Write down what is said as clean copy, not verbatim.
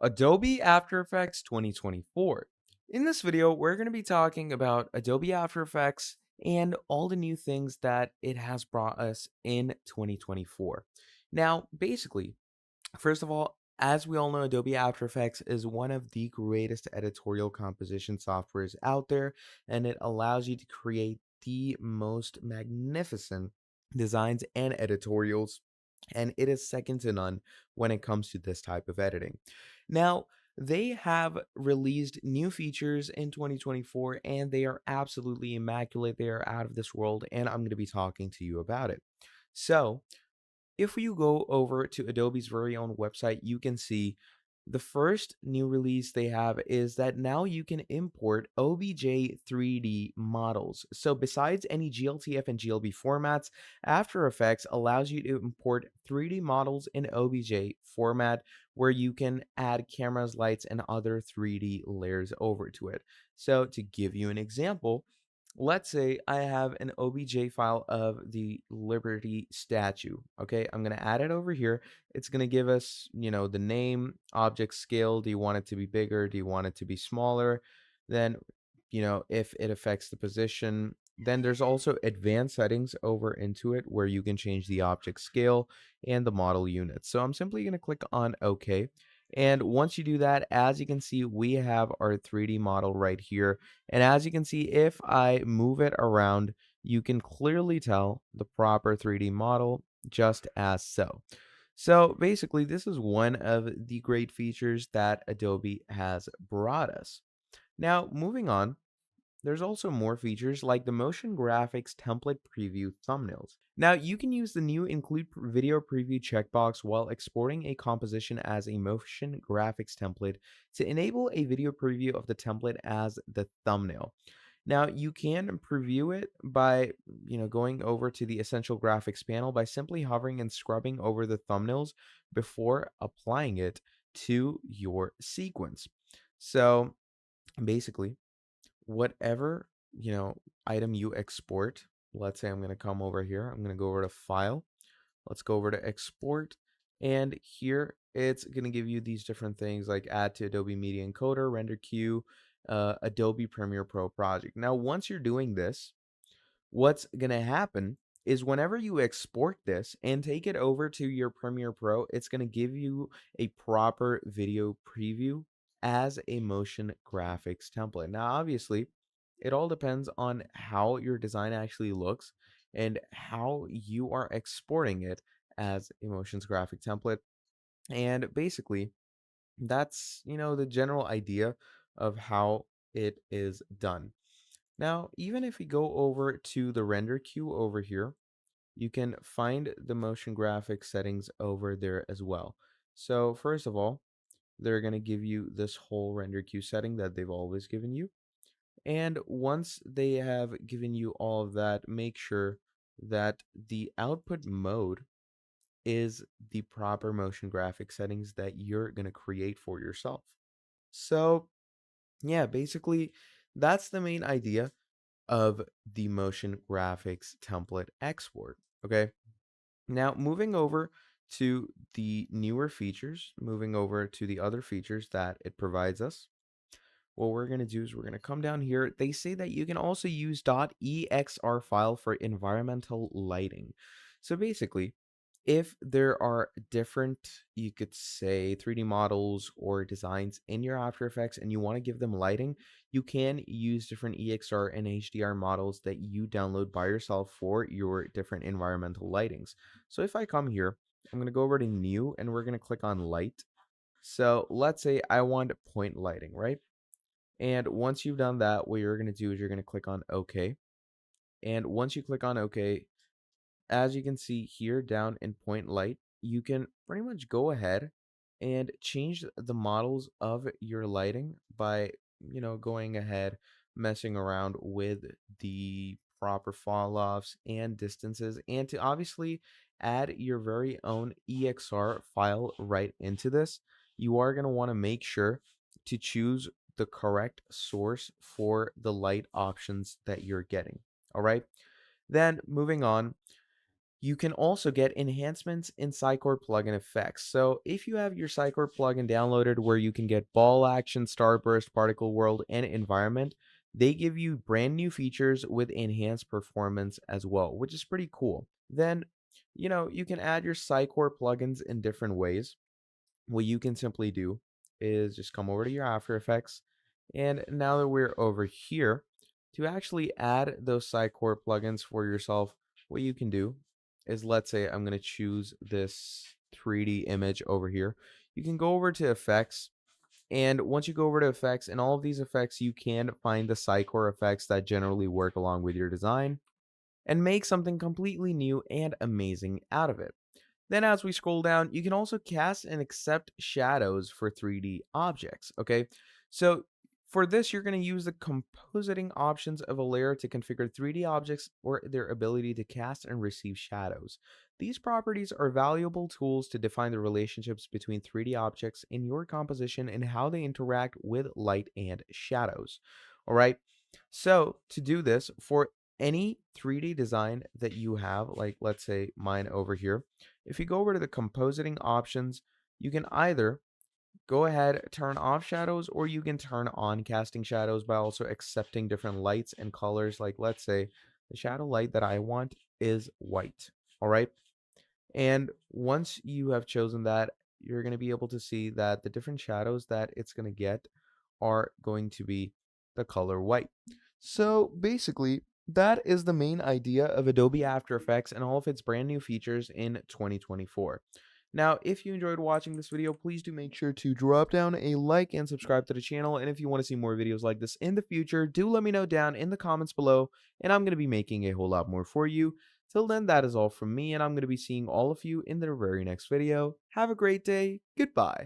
Adobe After Effects 2024. In this video, we're going to be talking about Adobe After Effects and all the new things that it has brought us in 2024. Now, basically, first of all, as we all know, Adobe After Effects is one of the greatest editorial composition softwares out there, and it allows you to create the most magnificent designs and editorials, and it is second to none when it comes to this type of editing. Now, they have released new features in 2024 and they are absolutely immaculate. They are out of this world, and I'm going to be talking to you about it. So, if you go over to Adobe's very own website, you can see the first new release they have is that now you can import OBJ 3D models. So besides any GLTF and GLB formats, After Effects allows you to import 3D models in OBJ format where you can add cameras, lights, and other 3D layers over to it. So to give you an example, let's say I have an OBJ file of the Liberty statue. Okay, I'm going to add it over here. It's going to give us, the name, object scale. Do you want it to be bigger? Do you want it to be smaller? Then, if it affects the position, then there's also advanced settings over into it where you can change the object scale and the model unit. So I'm simply going to click on OK. And once you do that, as you can see, we have our 3D model right here. And as you can see, if I move it around, you can clearly tell the proper 3D model just as so. So basically, this is one of the great features that Adobe has brought us. Now, moving on, there's also more features like the motion graphics template preview thumbnails. Now, you can use the new include video preview checkbox while exporting a composition as a motion graphics template to enable a video preview of the template as the thumbnail. Now, you can preview it by, going over to the essential graphics panel by simply hovering and scrubbing over the thumbnails before applying it to your sequence. So, basically, whatever item you export, let's say I'm going to come over here, I'm going to go over to file, let's go over to export, and here it's going to give you these different things like add to Adobe Media Encoder, render queue, Adobe Premiere Pro project. Now once you're doing this, what's going to happen is whenever you export this and take it over to your Premiere Pro, it's going to give you a proper video preview as a motion graphics template. Now, obviously, it all depends on how your design actually looks and how you are exporting it as a motions graphic template. And basically, that's, the general idea of how it is done. Now, even if we go over to the render queue over here, you can find the motion graphics settings over there as well. So first of all, they're going to give you this whole render queue setting that they've always given you. And once they have given you all of that, make sure that the output mode is the proper motion graphic settings that you're going to create for yourself. So, yeah, basically, that's the main idea of the motion graphics template export. Okay. Now, moving over to the newer features, moving over to the other features that it provides us, what we're going to do is we're going to come down here. They say that you can also use .exr file for environmental lighting. So basically, if there are different, you could say 3D models or designs in your After Effects and you want to give them lighting, you can use different EXR and HDR models that you download by yourself for your different environmental lightings. So if I come here, I'm going to go over to new and we're going to click on light. So let's say I want point lighting, right? And once you've done that, what you're going to do is you're going to click on OK. And once you click on OK, as you can see here down in point light, you can pretty much go ahead and change the models of your lighting by, going ahead, messing around with the proper fall offs and distances, and to obviously add your very own EXR file right into this. You are going to want to make sure to choose the correct source for the light options that you're getting. All right. Then moving on, You can also get enhancements in Psycore plugin effects. So if you have your Psycore plugin downloaded where you can get ball action, starburst, particle world, and environment, they give you brand new features with enhanced performance as well, which is pretty cool. Then, you can add your Psycore plugins in different ways. What you can simply do is just come over to your After Effects. And now that we're over here, to actually add those Psycore plugins for yourself, what you can do is, let's say I'm going to choose this 3D image over here. You can go over to Effects. And once you go over to Effects, in all of these effects, you can find the Psycore effects that generally work along with your design and make something completely new and amazing out of it. Then as we scroll down, you can also cast and accept shadows for 3D objects, okay? So for this, you're going to use the compositing options of a layer to configure 3D objects or their ability to cast and receive shadows. These properties are valuable tools to define the relationships between 3D objects in your composition and how they interact with light and shadows. All right. So to do this, for any 3D design that you have, like let's say mine over here, if you go over to the compositing options, you can either go ahead, turn off shadows, or you can turn on casting shadows by also accepting different lights and colors. Like let's say the shadow light that I want is white. All right. And once you have chosen that, you're going to be able to see that the different shadows that it's going to get are going to be the color white. So basically, that is the main idea of Adobe After Effects and all of its brand new features in 2024. Now, if you enjoyed watching this video, please do make sure to drop down a like and subscribe to the channel. And if you want to see more videos like this in the future, do let me know down in the comments below, and I'm going to be making a whole lot more for you. Till then, that is all from me, and I'm going to be seeing all of you in the very next video. Have a great day. Goodbye.